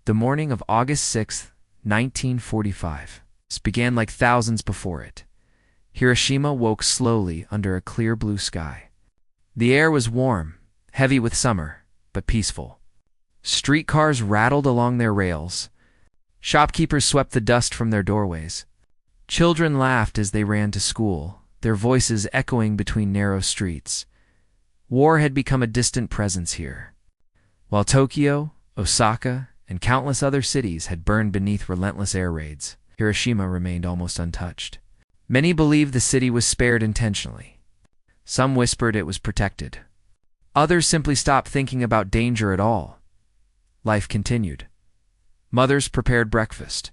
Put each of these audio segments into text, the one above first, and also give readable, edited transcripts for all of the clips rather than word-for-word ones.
The morning of August 6, 1945, began like thousands before it. Hiroshima woke slowly under a clear blue sky. The air was warm, heavy with summer, but peaceful. Streetcars rattled along their rails. Shopkeepers swept the dust from their doorways. Children laughed as they ran to school, their voices echoing between narrow streets. War had become a distant presence here. While Tokyo, Osaka, and countless other cities had burned beneath relentless air raids, Hiroshima remained almost untouched. Many believed the city was spared intentionally. Some whispered it was protected. Others simply stopped thinking about danger at all. Life continued. Mothers prepared breakfast.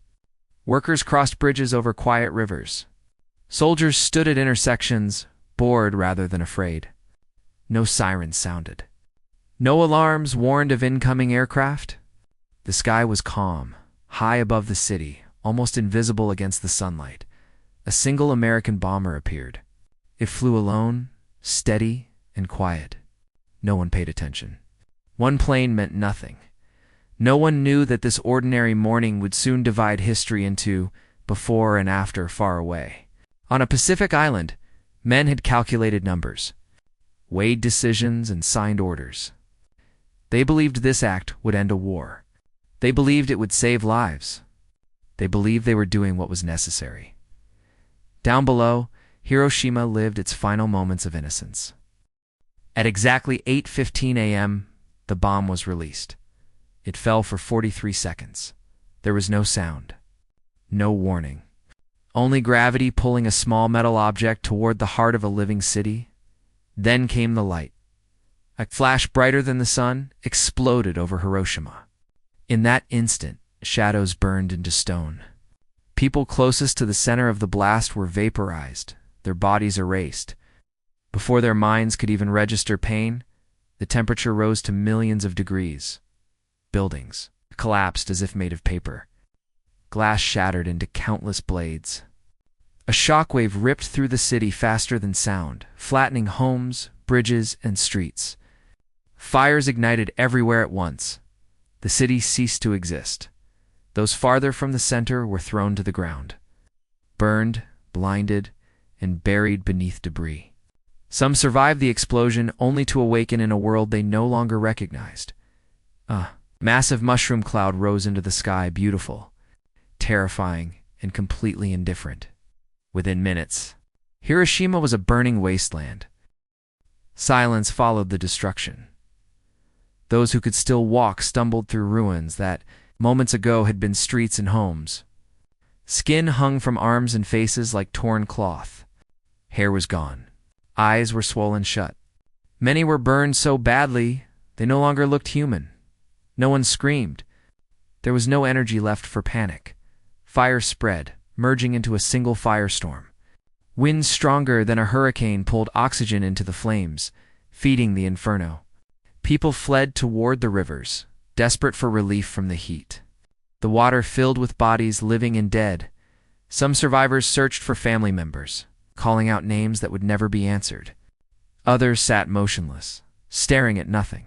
Workers crossed bridges over quiet rivers. Soldiers stood at intersections, bored rather than afraid. No sirens sounded. No alarms warned of incoming aircraft. The sky was calm, high above the city, almost invisible against the sunlight. A single American bomber appeared. It flew alone, steady and quiet. No one paid attention. One plane meant nothing. No one knew that this ordinary morning would soon divide history into before and after far away. On a Pacific island, men had calculated numbers, weighed decisions, and signed orders. They believed this act would end a war. They believed it would save lives. They believed they were doing what was necessary. Down below, Hiroshima lived its final moments of innocence. At exactly 8:15 a.m., the bomb was released. It fell for 43 seconds. There was no sound, no warning. Only gravity pulling a small metal object toward the heart of a living city. Then came the light. A flash brighter than the sun exploded over Hiroshima. In that instant, shadows burned into stone. People closest to the center of the blast were vaporized, their bodies erased. Before their minds could even register pain, the temperature rose to millions of degrees. Buildings collapsed as if made of paper. Glass shattered into countless blades. A shockwave ripped through the city faster than sound, flattening homes, bridges, and streets. Fires ignited everywhere at once. The city ceased to exist. Those farther from the center were thrown to the ground, burned, blinded, and buried beneath debris. Some survived the explosion only to awaken in a world they no longer recognized. A massive mushroom cloud rose into the sky, beautiful, terrifying, and completely indifferent. Within minutes, Hiroshima was a burning wasteland. Silence followed the destruction. Those who could still walk stumbled through ruins that, moments ago, had been streets and homes. Skin hung from arms and faces like torn cloth. Hair was gone. Eyes were swollen shut. Many were burned so badly they no longer looked human. No one screamed. There was no energy left for panic. Fire spread, merging into a single firestorm. Winds stronger than a hurricane pulled oxygen into the flames, feeding the inferno. People fled toward the rivers, desperate for relief from the heat. The water filled with bodies, living and dead. Some survivors searched for family members, calling out names that would never be answered. Others sat motionless, staring at nothing,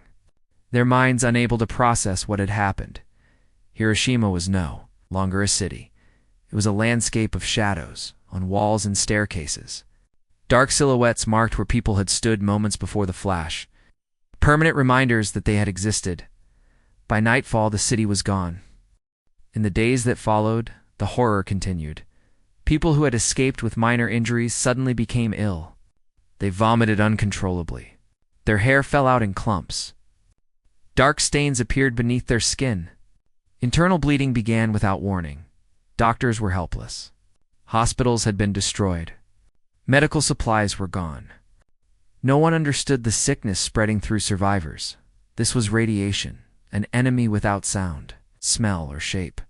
their minds unable to process what had happened. Hiroshima was no longer a city. It was a landscape of shadows on walls and staircases. Dark silhouettes marked where people had stood moments before the flash, permanent reminders that they had existed. By nightfall, the city was gone. In the days that followed, the horror continued. People who had escaped with minor injuries suddenly became ill. They vomited uncontrollably. Their hair fell out in clumps. Dark stains appeared beneath their skin. Internal bleeding began without warning. Doctors were helpless. Hospitals had been destroyed. Medical supplies were gone. No one understood the sickness spreading through survivors. This was radiation, an enemy without sound, smell, or shape.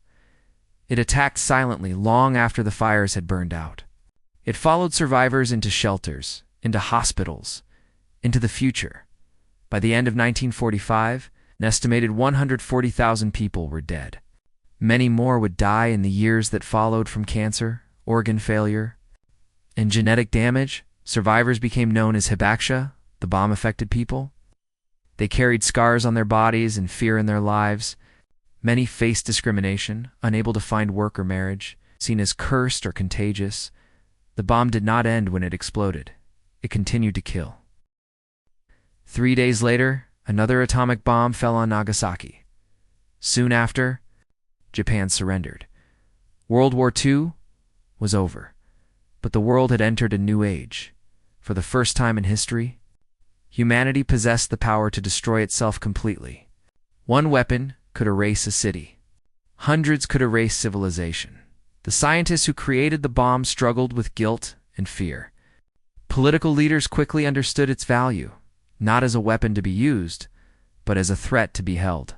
It attacked silently long after the fires had burned out. It followed survivors into shelters, into hospitals, into the future. By the end of 1945, an estimated 140,000 people were dead. Many more would die in the years that followed from cancer, organ failure, and genetic damage. Survivors became known as hibakusha, the bomb-affected people. They carried scars on their bodies and fear in their lives. Many faced discrimination, unable to find work or marriage, seen as cursed or contagious. The bomb did not end when it exploded. It continued to kill. 3 days later, another atomic bomb fell on Nagasaki. Soon after, Japan surrendered. World War II was over, but the world had entered a new age. For the first time in history, humanity possessed the power to destroy itself completely. One weapon could erase a city. Hundreds could erase civilization. The scientists who created the bomb struggled with guilt and fear. Political leaders quickly understood its value, not as a weapon to be used, but as a threat to be held.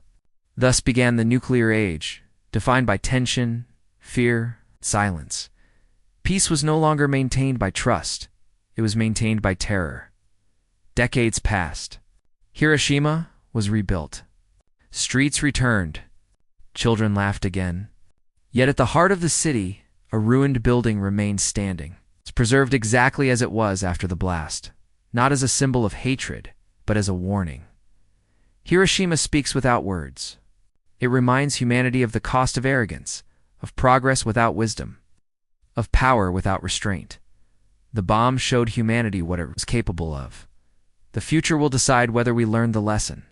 Thus began the nuclear age, defined by tension, fear, silence. Peace was no longer maintained by trust. It was maintained by terror. Decades passed. Hiroshima was rebuilt. Streets returned. Children laughed again. Yet at the heart of the city, a ruined building remained standing. It's preserved exactly as it was after the blast, not as a symbol of hatred, but as a warning. Hiroshima speaks without words. It reminds humanity of the cost of arrogance, of progress without wisdom, of power without restraint. The bomb showed humanity what it was capable of. The future will decide whether we learn the lesson.